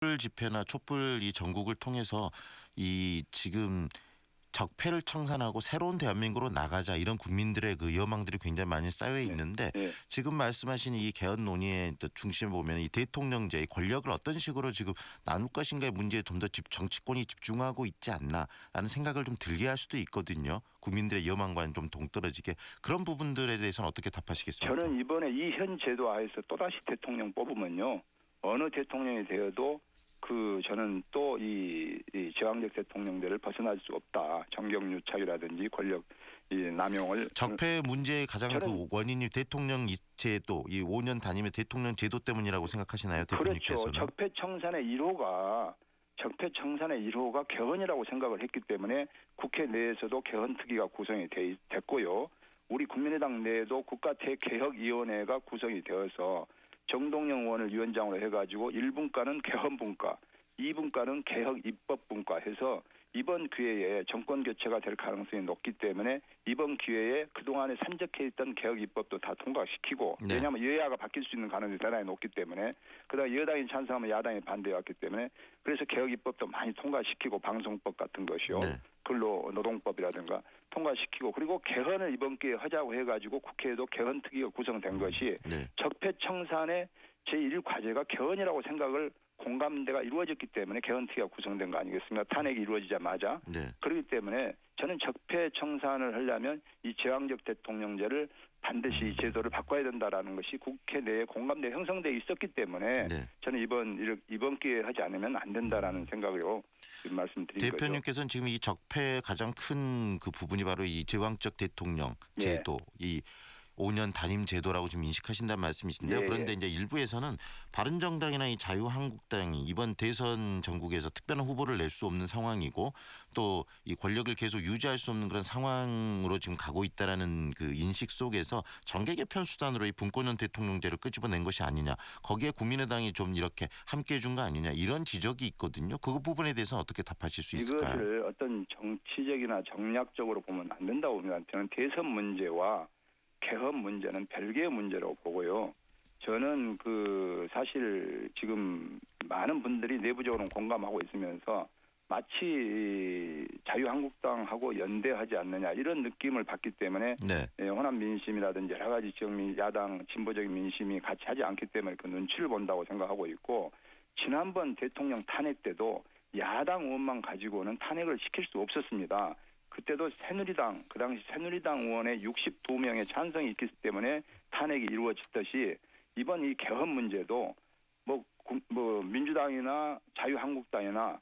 촛불 집회나 촛불 이 전국을 통해서 이 지금 적폐를 청산하고 새로운 대한민국으로 나가자 이런 국민들의 그 여망들이 굉장히 많이 쌓여 있는데 네. 지금 말씀하신 이 개헌 논의의 중심에 보면 이 대통령제의 권력을 어떤 식으로 지금 나눌 것인가의 문제에 좀 더 정치권이 집중하고 있지 않나라는 생각을 좀 들게 할 수도 있거든요. 국민들의 여망과는 좀 동떨어지게 그런 부분들에 대해서는 어떻게 답하시겠습니까? 저는 이번에 이 현 제도 하에서 또다시 대통령 뽑으면요. 어느 대통령이 되어도 저는 또 이 제왕적 대통령제를 벗어날 수 없다. 정경유착이라든지 권력 남용을 적폐 문제의 가장 그 원인이 대통령 제도 이 5년 단임의 대통령 제도 때문이라고 생각하시나요, 대표님께서는? 그렇죠. 적폐 청산의 1호가 개헌이라고 생각을 했기 때문에 국회 내에서도 개헌특위가 구성이 됐고요. 우리 국민의당 내에도 국가대개혁위원회가 구성이 되어서 정동영 의원을 위원장으로 해가지고 1분과는 개헌분과, 2분과는 개혁입법분과 해서 이번 기회에 정권 교체가 될 가능성이 높기 때문에 이번 기회에 그동안에 산적해 있던 개혁입법도 다 통과시키고 네. 왜냐하면 여야가 바뀔 수 있는 가능성이 대단히 높기 때문에 그다음에 여당이 찬성하면 야당이 반대해왔기 때문에 그래서 개혁입법도 많이 통과시키고 방송법 같은 것이요. 네. 근로노동법이라든가 통과시키고 그리고 개헌을 이번 기회에 하자고 해가지고 국회에도 개헌특위가 구성된 것이 네. 적폐청산의 제1과제가 개헌이라고 생각을 공감대가 이루어졌기 때문에 개헌특위가 구성된 거 아니겠습니까? 탄핵이 이루어지자마자. 네. 그렇기 때문에 저는 적폐청산을 하려면 이 제왕적 대통령제를 반드시 이 제도를 바꿔야 된다라는 것이 국회 내에 공감대 형성돼 있었기 때문에 네. 저는 이번 기회에 하지 않으면 안 된다라는 생각으로 말씀드린 거죠. 대표님께서는 지금 이 적폐의 가장 큰 그 부분이 바로 이 제왕적 대통령 제도, 이 5년 단임 제도라고 지금 인식하신다는 말씀이신데요. 그런데 이제 일부에서는 바른정당이나 이 자유한국당이 이번 대선 전국에서 특별한 후보를 낼 수 없는 상황이고 또 이 권력을 계속 유지할 수 없는 그런 상황으로 지금 가고 있다라는 그 인식 속에서 정계 개편 수단으로 이 분권형 대통령제를 끄집어낸 것이 아니냐. 거기에 국민의당이 좀 이렇게 함께 해준 거 아니냐. 이런 지적이 있거든요. 그 부분에 대해서는 어떻게 답하실 수 있을까요? 이것을 어떤 정치적이나 정략적으로 보면 안 된다고 봅니다. 저는 대선 문제와 개헌 문제는 별개의 문제라고 보고요. 저는 사실 지금 많은 분들이 내부적으로는 공감하고 있으면서 마치 자유한국당하고 연대하지 않느냐 이런 느낌을 받기 때문에 호남 민심이라든지 여러 가지 지역 야당 진보적인 민심이 같이 하지 않기 때문에 그 눈치를 본다고 생각하고 있고 지난번 대통령 탄핵 때도 야당 의원만 가지고는 탄핵을 시킬 수 없었습니다. 그때도 새누리당, 그 당시 새누리당 의원의 62명의 찬성이 있기 때문에 탄핵이 이루어졌듯이 이번 이 개헌 문제도 민주당이나 자유한국당이나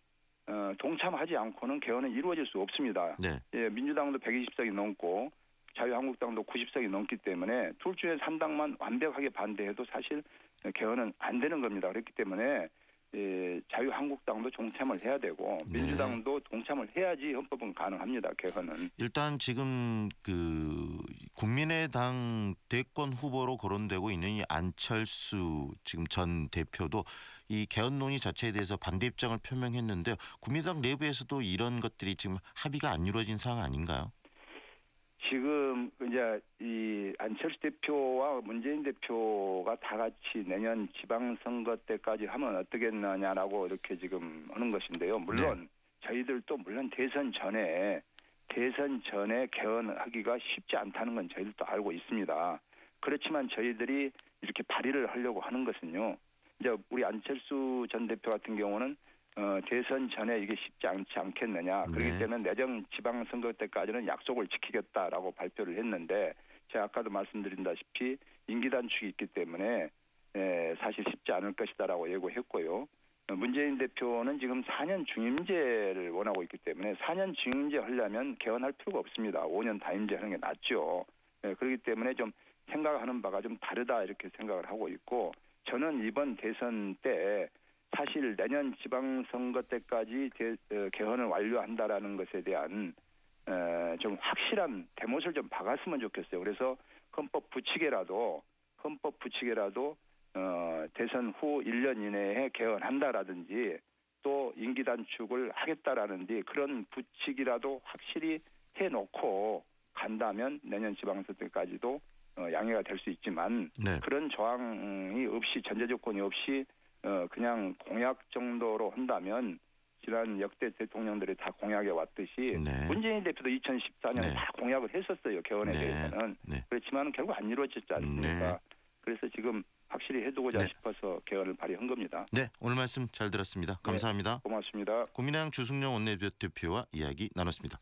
동참하지 않고는 개헌은 이루어질 수 없습니다. 네. 예, 민주당도 120석이 넘고 자유한국당도 90석이 넘기 때문에 둘 중에 3당만 완벽하게 반대해도 사실 개헌은 안 되는 겁니다. 그렇기 때문에 자유한국당도 동참을 해야 되고 민주당도 동참을 해야지 헌법은 가능합니다. 개헌은. 일단 지금 국민의당 대권 후보로 거론되고 있는 이 안철수 지금 전 대표도 이 개헌 논의 자체에 대해서 반대 입장을 표명했는데 국민의당 내부에서도 이런 것들이 지금 합의가 안 이루어진 상황 아닌가요? 지금 이제 이 안철수 대표와 문재인 대표가 다 같이 내년 지방선거 때까지 하면 어떻겠느냐라고 이렇게 지금 하는 것인데요. 물론 저희들도 물론 대선 전에 개헌하기가 쉽지 않다는 건 저희들도 알고 있습니다. 그렇지만 저희들이 이렇게 발의를 하려고 하는 것은요. 이제 우리 안철수 전 대표 같은 경우는 대선 전에 이게 쉽지 않지 않겠느냐. 그렇기 때문에 내정 지방선거 때까지는 약속을 지키겠다라고 발표를 했는데 제가 아까도 말씀드린다시피 임기 단축이 있기 때문에 사실 쉽지 않을 것이다라고 예고했고요. 문재인 대표는 지금 4년 중임제를 원하고 있기 때문에 4년 중임제 하려면 개헌할 필요가 없습니다. 5년 단임제 하는 게 낫죠. 그렇기 때문에 좀 생각하는 바가 좀 다르다 이렇게 생각을 하고 있고 저는 이번 대선 때 사실 내년 지방선거 때까지 개헌을 완료한다라는 것에 대한 좀 확실한 대못을 좀 박았으면 좋겠어요. 그래서 헌법 부칙에라도 대선 후 1년 이내에 개헌한다라든지 또 임기 단축을 하겠다라는지 그런 부칙이라도 확실히 해놓고 간다면 내년 지방선거 때까지도 양해가 될 수 있지만 그런 조항이 없이 전제 조건이 없이 그냥 공약 정도로 한다면 지난 역대 대통령들이 다 공약해 왔듯이 네. 문재인 대표도 2014년에 네. 다 공약을 했었어요. 개헌에 네. 대해서는. 네. 그렇지만 결국 안 이루어졌지 않습니까? 네. 그래서 지금 확실히 해두고자 네. 싶어서 개헌을 발의한 겁니다. 네, 오늘 말씀 잘 들었습니다. 감사합니다. 고맙습니다. 국민의당 주승용 원내대표와 이야기 나눴습니다.